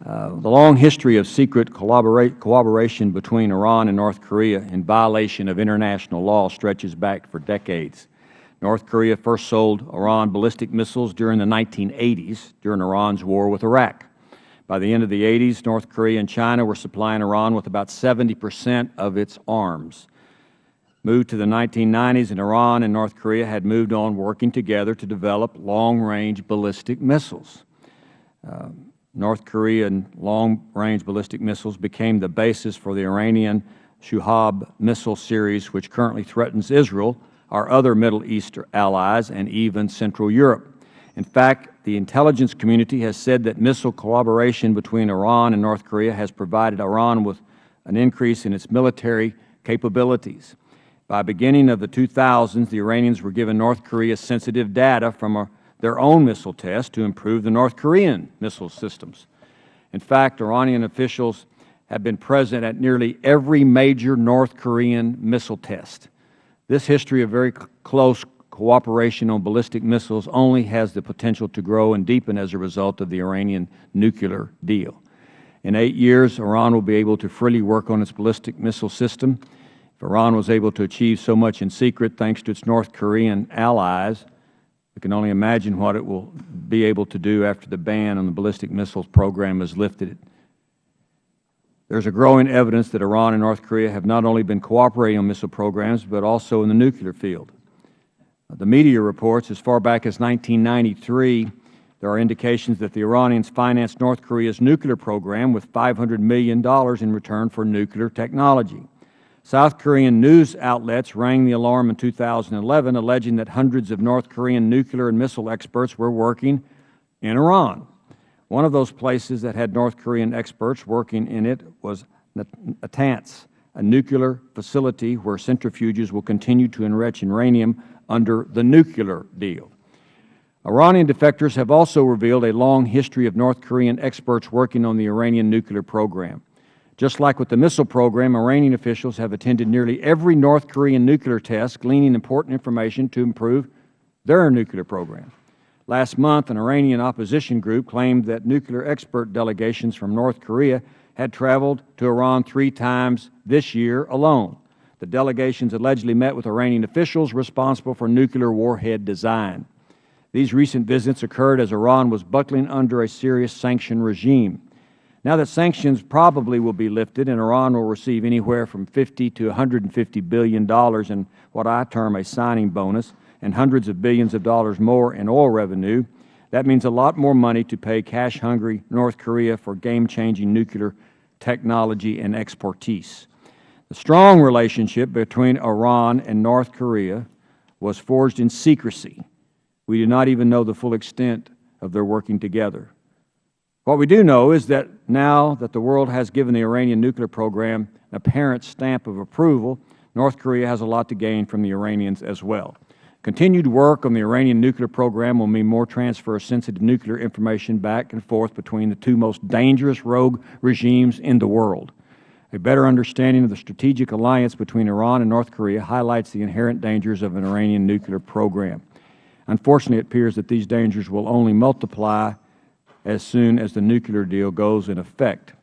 The long history of secret cooperation between Iran and North Korea in violation of international law stretches back for decades. North Korea first sold Iran ballistic missiles during the 1980s, during Iran's war with Iraq. By the end of the 80s, North Korea and China were supplying Iran with about 70% of its arms. Moved to the 1990s, and Iran and North Korea had moved on working together to develop long-range ballistic missiles. North Korean long-range ballistic missiles became the basis for the Iranian Shahab missile series, which currently threatens Israel, our other Middle East allies, and even Central Europe. In fact, the intelligence community has said that missile collaboration between Iran and North Korea has provided Iran with an increase in its military capabilities. By the beginning of the 2000s, the Iranians were given North Korea sensitive data from their own missile tests to improve the North Korean missile systems. In fact, Iranian officials have been present at nearly every major North Korean missile test. This history of very close cooperation on ballistic missiles only has the potential to grow and deepen as a result of the Iranian nuclear deal. In 8 years, Iran will be able to freely work on its ballistic missile system. If Iran was able to achieve so much in secret thanks to its North Korean allies, we can only imagine what it will be able to do after the ban on the ballistic missiles program is lifted. There is a growing evidence that Iran and North Korea have not only been cooperating on missile programs, but also in the nuclear field. The media reports as far back as 1993, there are indications that the Iranians financed North Korea's nuclear program with $500 million in return for nuclear technology. South Korean news outlets rang the alarm in 2011, alleging that hundreds of North Korean nuclear and missile experts were working in Iran. One of those places that had North Korean experts working in it was Natanz, a nuclear facility where centrifuges will continue to enrich uranium under the nuclear deal. Iranian defectors have also revealed a long history of North Korean experts working on the Iranian nuclear program. Just like with the missile program, Iranian officials have attended nearly every North Korean nuclear test, gleaning important information to improve their nuclear program. Last month, an Iranian opposition group claimed that nuclear expert delegations from North Korea had traveled to Iran 3 times this year alone. The delegations allegedly met with Iranian officials responsible for nuclear warhead design. These recent visits occurred as Iran was buckling under a serious sanction regime. Now that sanctions probably will be lifted and Iran will receive anywhere from $50 to $150 billion in what I term a signing bonus and hundreds of billions of dollars more in oil revenue, that means a lot more money to pay cash-hungry North Korea for game-changing nuclear technology and expertise. The strong relationship between Iran and North Korea was forged in secrecy. We do not even know the full extent of their working together. What we do know is that now that the world has given the Iranian nuclear program an apparent stamp of approval, North Korea has a lot to gain from the Iranians as well. Continued work on the Iranian nuclear program will mean more transfer of sensitive nuclear information back and forth between the 2 most dangerous rogue regimes in the world. A better understanding of the strategic alliance between Iran and North Korea highlights the inherent dangers of an Iranian nuclear program. Unfortunately, it appears that these dangers will only multiply as soon as the nuclear deal goes in effect.